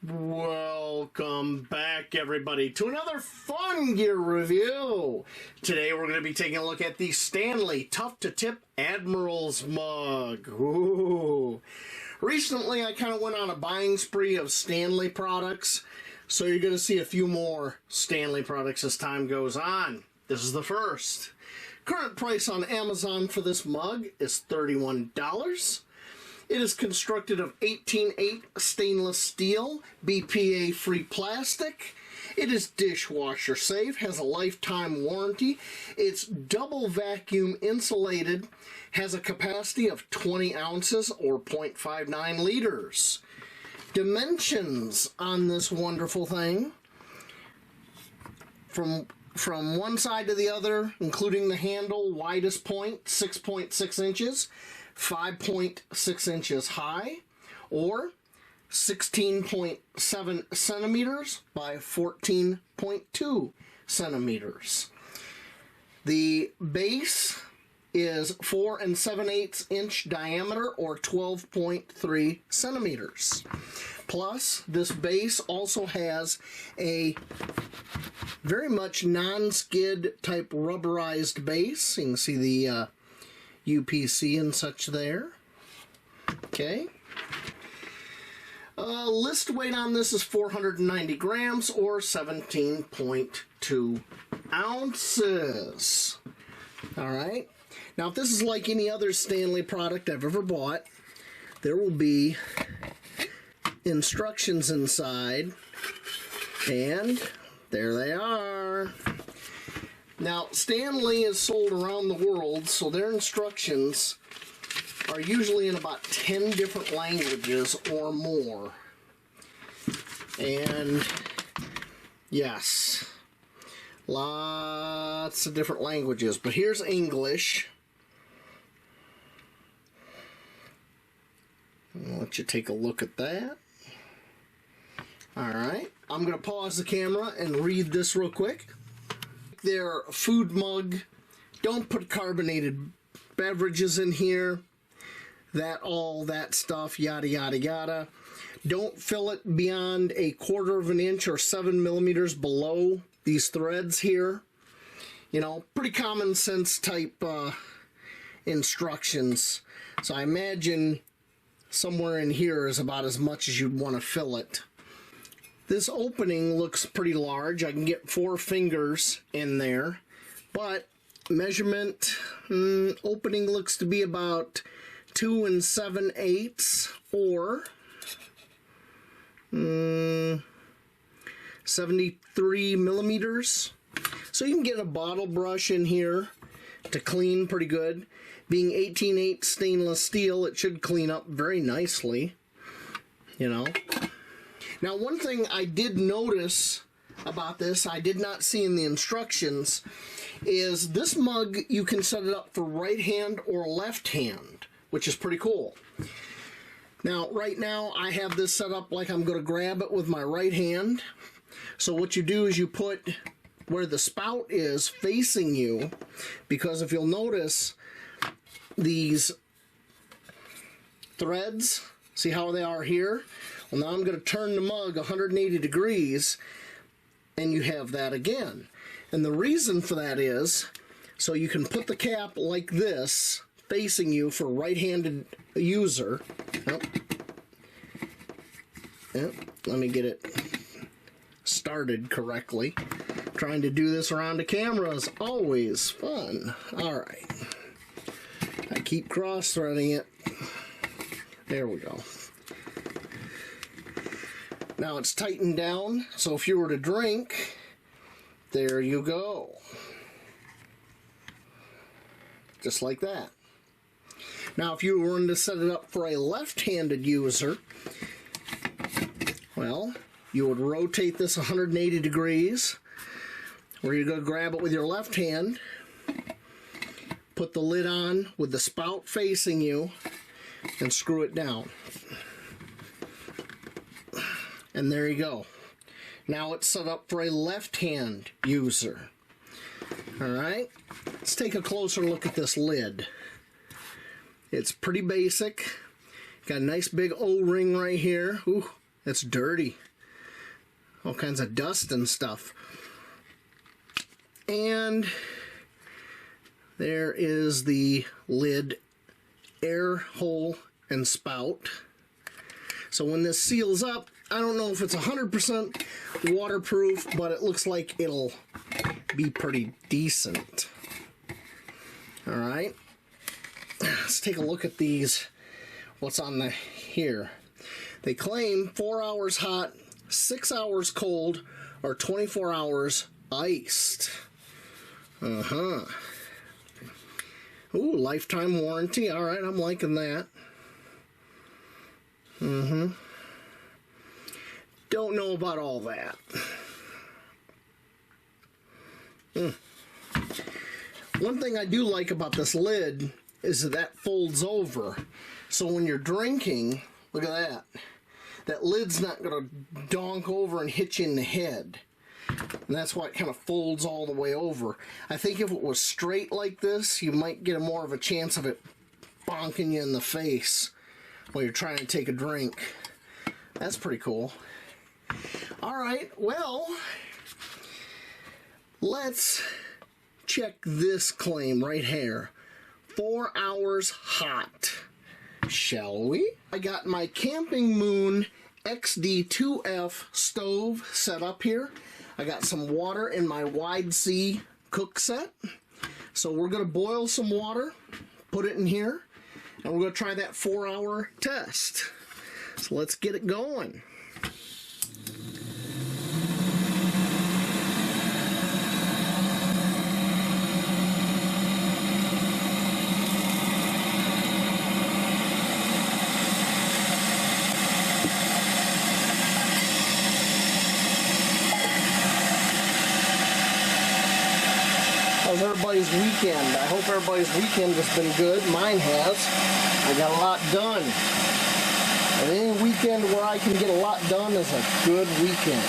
Welcome back, everybody, to another fun gear review. Today we're going to be taking a look at the Stanley Tough to Tip Admirals Mug. Ooh. Recently, I kind of went on a buying spree of Stanley products, so you're going to see a few more Stanley products as time goes on. This is the first. Current price on Amazon for this mug is $31. It is constructed of 18/8 stainless steel, BPA-free plastic. It is dishwasher safe, has a lifetime warranty. It's double vacuum insulated, has a capacity of 20 ounces or 0.59 liters. Dimensions on this wonderful thing, from one side to the other, including the handle, widest point, 6.6 inches. 5.6 inches high, or 16.7 centimeters by 14.2 centimeters. The base is 4 7/8 inch diameter, or 12.3 centimeters. Plus, this base also has a very much non-skid type rubberized base. You can see the UPC and such there. Okay. List weight on this is 490 grams or 17.2 ounces. Alright. Now, if this is like any other Stanley product I've ever bought, there will be instructions inside. And there they are. Now, Stanley is sold around the world, so their instructions are usually in about 10 different languages or more. And, yes, lots of different languages. But here's English. I'll let you take a look at that. Alright, I'm going to pause the camera and read this real quick. Their food mug, don't put carbonated beverages in here, all that stuff, yada yada yada. Don't fill it beyond 1/4 of an inch or 7 millimeters below these threads here. You know, pretty common sense type instructions. So I imagine somewhere in here is about as much as you'd want to fill it. This opening looks pretty large. I can get 4 fingers in there, but measurement opening looks to be about 2 7/8 or 73 millimeters. So you can get a bottle brush in here to clean pretty good. Being 18/8 stainless steel, it should clean up very nicely, you know. Now, one thing I did notice about this, I did not see in the instructions, is this mug, you can set it up for right hand or left hand, which is pretty cool. Now, right now, I have this set up like I'm going to grab it with my right hand. So what you do is you put where the spout is facing you, because if you'll notice, these threads, see how they are here? Well, now I'm going to turn the mug 180 degrees, and you have that again. And the reason for that is, so you can put the cap like this, facing you for right-handed user. Let me get it started correctly. Trying to do this around the camera is always fun. Alright. I keep cross-threading it. There we go. Now it's tightened down, so if you were to drink, there you go. Just like that. Now if you were to set it up for a left-handed user, well, you would rotate this 180 degrees, where you're going to grab it with your left hand, put the lid on with the spout facing you, and screw it down. And there you go. Now it's set up for a left-hand user. Alright, let's take a closer look at this lid. It's pretty basic. Got a nice big O-ring right here. Ooh, it's dirty. all kinds of dust and stuff. And there is the lid, air hole and spout. So when this seals up, I don't know if it's 100% waterproof, but it looks like it'll be pretty decent. All right, let's take a look at these. What's on the here? They claim 4 hours hot, 6 hours cold, or 24 hours iced. Ooh, lifetime warranty. All right, I'm liking that. Don't know about all that. One thing I do like about this lid is that folds over. So when you're drinking, look at that. That lid's not going to donk over and hit you in the head. And that's why it kind of folds all the way over. I think if it was straight like this, you might get more of a chance of it bonking you in the face while you're trying to take a drink. That's pretty cool. Alright, well, let's check this claim right here. 4 hours hot. Shall we? I got my Camping Moon XD2F stove set up here. I got some water in my Wide Sea cook set. So we're going to boil some water, put it in here, and we're going to try that 4-hour test. So let's get it going. How's everybody's weekend? I hope everybody's weekend has been good. Mine has. I got a lot done. And any weekend where I can get a lot done is a good weekend.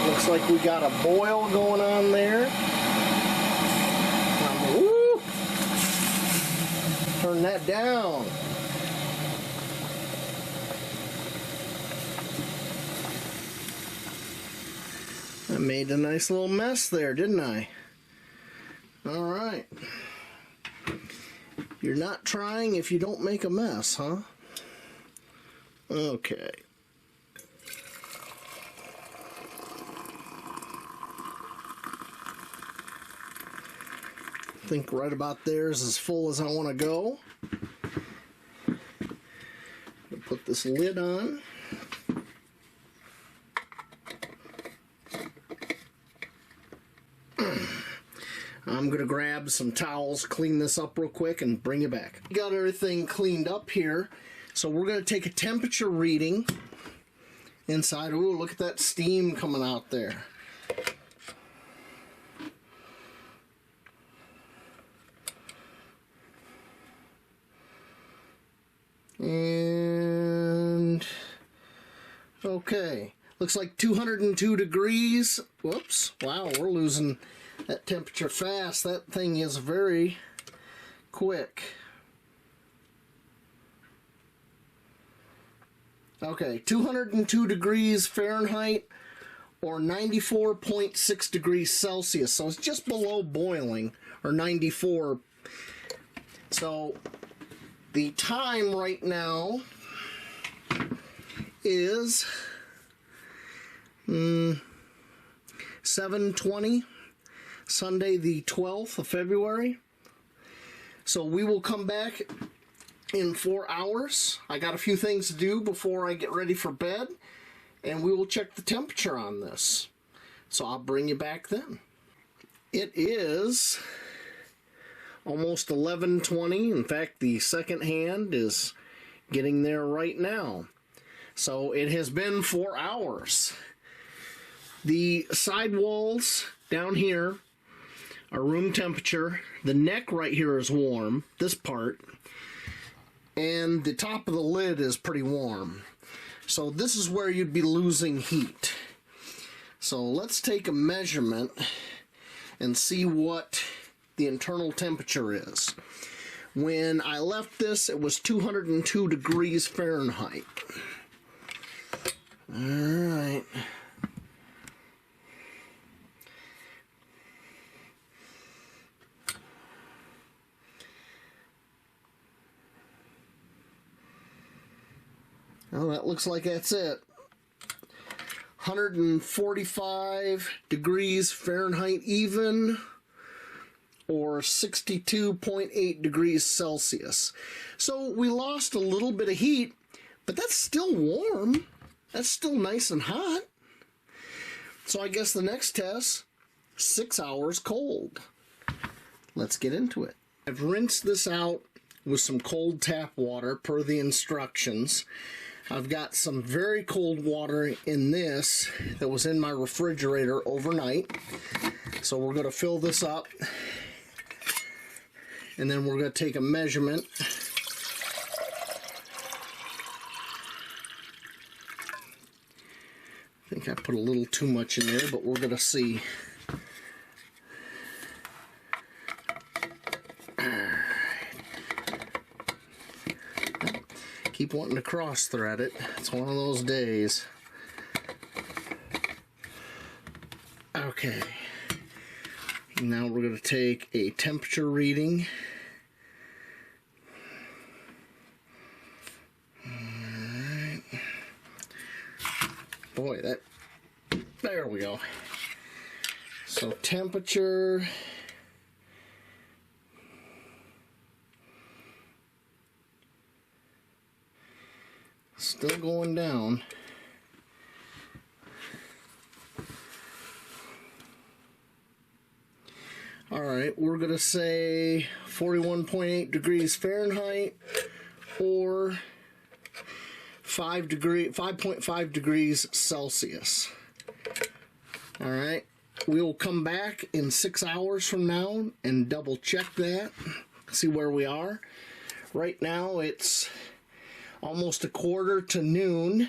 Looks like we got a boil going on there. Woo! Turn that down. I made a nice little mess there, didn't I? All right. You're not trying if you don't make a mess, huh? Okay. I think right about there is as full as I want to go. Put this lid on. I'm going to grab some towels, clean this up real quick, and bring it back. Got everything cleaned up here. So we're going to take a temperature reading inside. Ooh, look at that steam coming out there. And Okay, looks like 202 degrees. Whoops, wow, we're losing that temperature fast. That thing is very quick. Okay, 202 degrees Fahrenheit or 94.6 degrees Celsius. So it's just below boiling, or 94. So the time right now is 7:20, Sunday the 12th of February. So we will come back in 4 hours. I got a few things to do before I get ready for bed, and we will check the temperature on this. So I'll bring you back then. It is almost 11:20. In fact, the second hand is getting there right now. So it has been 4 hours. The side walls down here are room temperature. The neck right here is warm, this part. And the top of the lid is pretty warm. So this is where you'd be losing heat. So let's take a measurement and see what the internal temperature is. When I left this, it was 202 degrees Fahrenheit. All right. Well, that looks like that's it. 145 degrees Fahrenheit even, or 62.8 degrees Celsius. So we lost a little bit of heat, but that's still warm. That's still nice and hot. So I guess the next test, 6 hours cold. Let's get into it. I've rinsed this out with some cold tap water per the instructions. I've got some very cold water in this that was in my refrigerator overnight. So we're going to fill this up, and then we're going to take a measurement. I think I put a little too much in there, but we're going to see. Keep wanting to cross thread it. It's one of those days. Okay. Now we're going to take a temperature reading. Alright. Boy, there we go. So temperature. Still going down. Alright, we're going to say 41.8 degrees Fahrenheit or 5.5 degrees Celsius. Alright, we will come back in 6 hours from now and double check that, see where we are. Right now it's almost 1/4 to noon,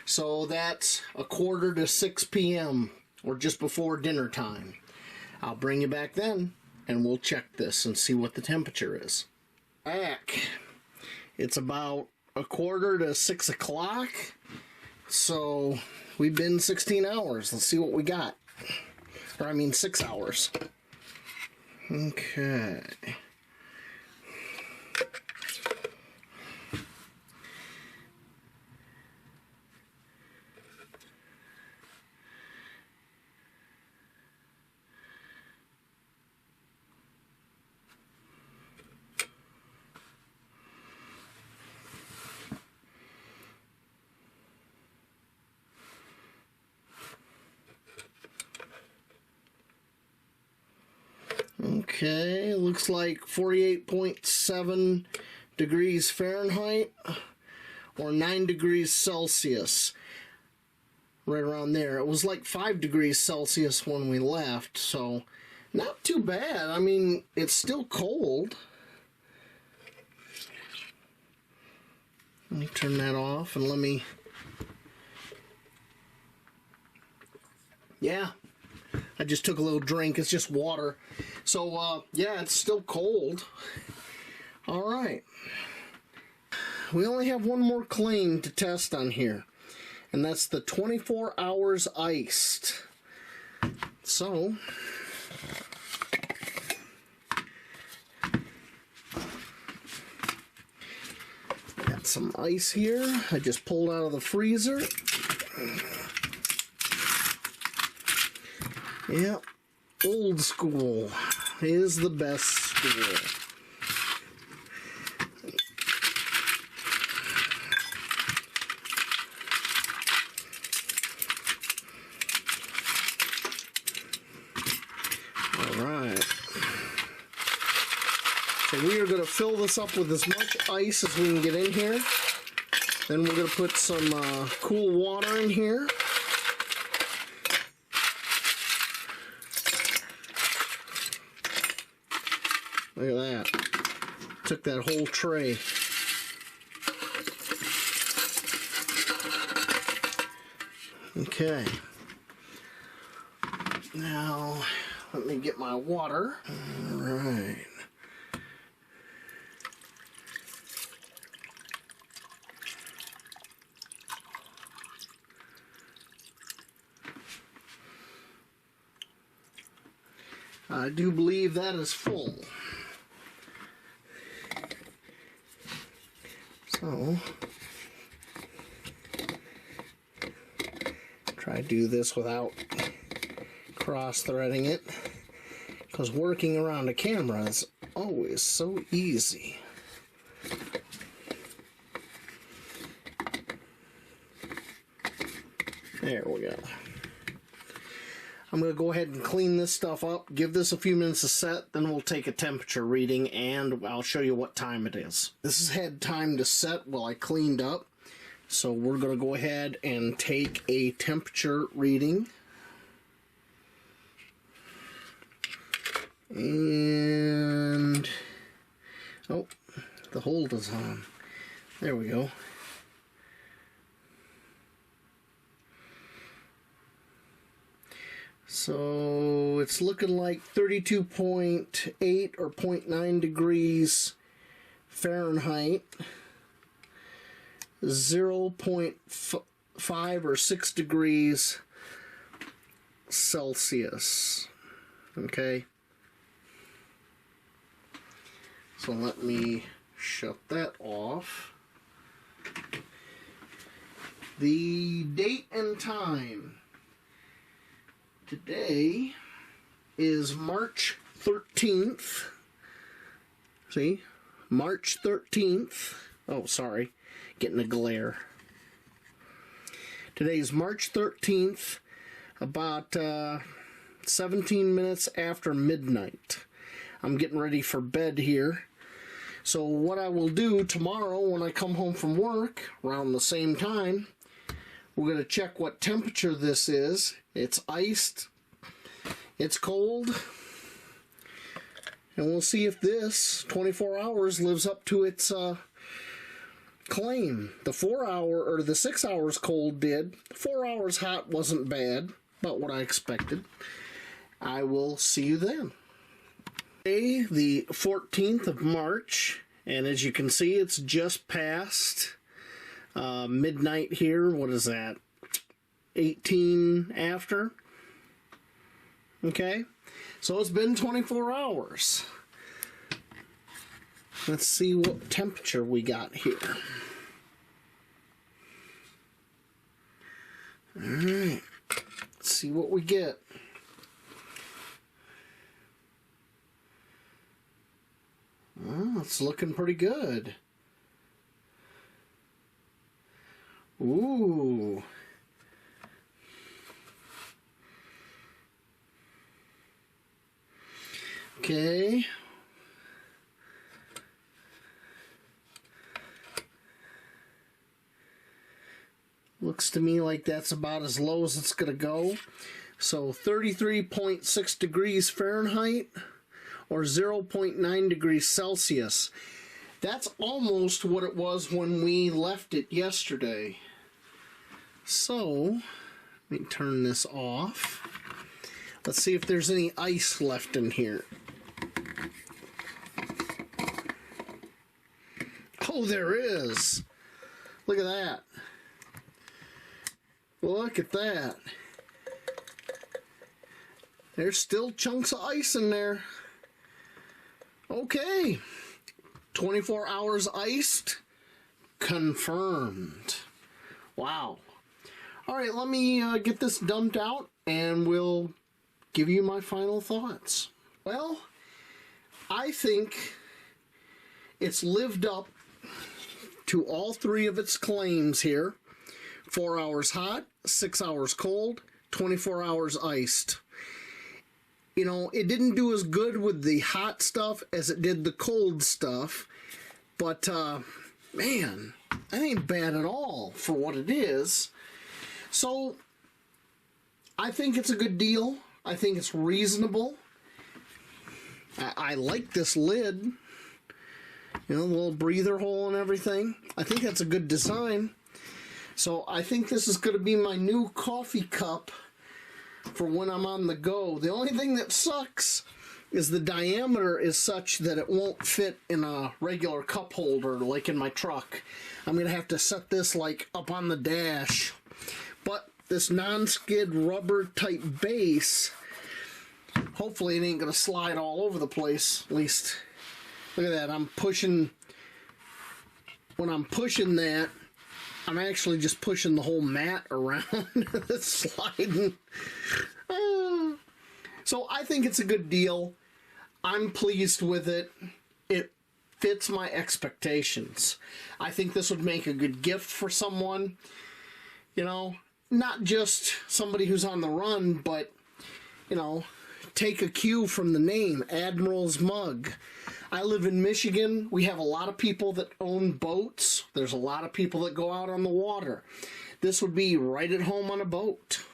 so that's 1/4 to 6 p.m. or just before dinner time. I'll bring you back then and we'll check this and see what the temperature is. Back. It's about 1/4 to 6 o'clock, so we've been 16 hours. Let's see what we got. Or I mean 6 hours. Okay. Okay, looks like 48.7 degrees Fahrenheit or 9 degrees Celsius. Right around there. It was like 5 degrees Celsius when we left, so not too bad. I mean, it's still cold. Let me turn that off and let me Yeah, I just took a little drink. It's just water. So, yeah, it's still cold. All right. We only have one more claim to test on here, and that's the 24 hours iced. So, got some ice here. I just pulled out of the freezer. Yeah, old school is the best school. Alright. So we are going to fill this up with as much ice as we can get in here. Then we're going to put some cool water in here. Look at that. Took that whole tray. Okay. Now, let me get my water. All right. I do believe that is full. So, try to do this without cross-threading it, because working around a camera is always so easy. There we go. I'm going to go ahead and clean this stuff up, give this a few minutes to set, then we'll take a temperature reading, and I'll show you what time it is. This has had time to set while I cleaned up, so we're going to go ahead and take a temperature reading. And, oh, the hold is on. There we go. So it's looking like 32.8 or 0.9 degrees Fahrenheit, 0.5 or 6 degrees Celsius. Okay. So let me shut that off. The date and time. Today is March 13th. See? March 13th. Oh, sorry. Getting a glare. Today's March 13th, about 17 minutes after midnight. I'm getting ready for bed here. So what I will do tomorrow when I come home from work, around the same time, we're going to check what temperature this is. It's iced. It's cold. And we'll see if this 24 hours lives up to its claim. The 4 hour or the 6 hours cold did. 4 hours hot wasn't bad, about what I expected. I will see you then. Today, the 14th of March, and as you can see, it's just past midnight here. What is that? 18 after. Okay, so it's been 24 hours. Let's see what temperature we got here. Alright, let's see what we get. Well, it's looking pretty good. Ooh. Okay. Looks to me like that's about as low as it's going to go. So 33.6 degrees Fahrenheit or 0.9 degrees Celsius. That's almost what it was when we left it yesterday. So Let me turn this off. Let's see if there's any ice left in here. Oh, there is. Look at that. Look at that. There's still chunks of ice in there. Okay. 24 hours iced. Confirmed. Wow. All right, let me get this dumped out and we'll give you my final thoughts. Well, I think it's lived up to all three of its claims here. 4 hours hot, 6 hours cold, 24 hours iced. You know, it didn't do as good with the hot stuff as it did the cold stuff. But, man, that ain't bad at all for what it is. So, I think it's a good deal. I think it's reasonable. I like this lid. You know, the little breather hole and everything. I think that's a good design. So I think this is going to be my new coffee cup for when I'm on the go. The only thing that sucks is the diameter is such that it won't fit in a regular cup holder like in my truck. I'm going to have to set this like up on the dash. But this non-skid rubber type base, hopefully it ain't going to slide all over the place. At least, look at that. I'm pushing, when I'm pushing that, I'm actually just pushing the whole mat around. It's sliding. So I think it's a good deal. I'm pleased with it. It fits my expectations. I think this would make a good gift for someone. You know, not just somebody who's on the run, but, you know, take a cue from the name, Admirals Mug. I live in Michigan. We have a lot of people that own boats. There's a lot of people that go out on the water. This would be right at home on a boat,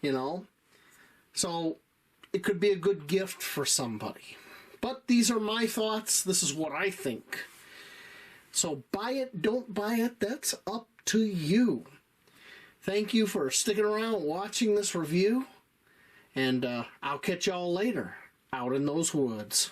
you know. So it could be a good gift for somebody. But these are my thoughts. This is what I think. So buy it, don't buy it, that's up to you. Thank you for sticking around watching this review. And I'll catch y'all later out in those woods.